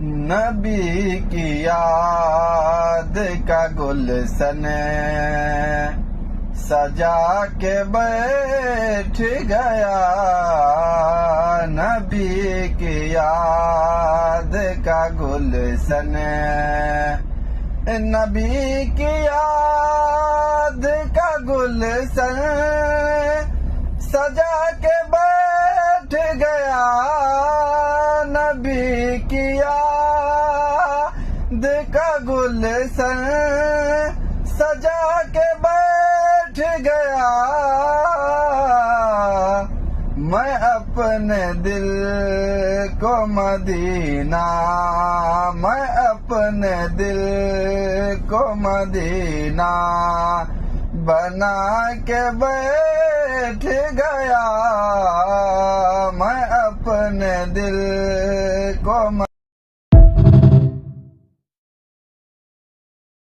नबी की याद का गुलशन सजा के बैठ गया। नबी की याद का गुलशन, नबी की याद का गुलशन सजा के बैठ गया। नबी की याद का गुलशन सजा के बैठ गया। मैं अपने दिल को मदीना, मैं अपने दिल को मदीना बना के बैठ गया। मैं अपने दिल को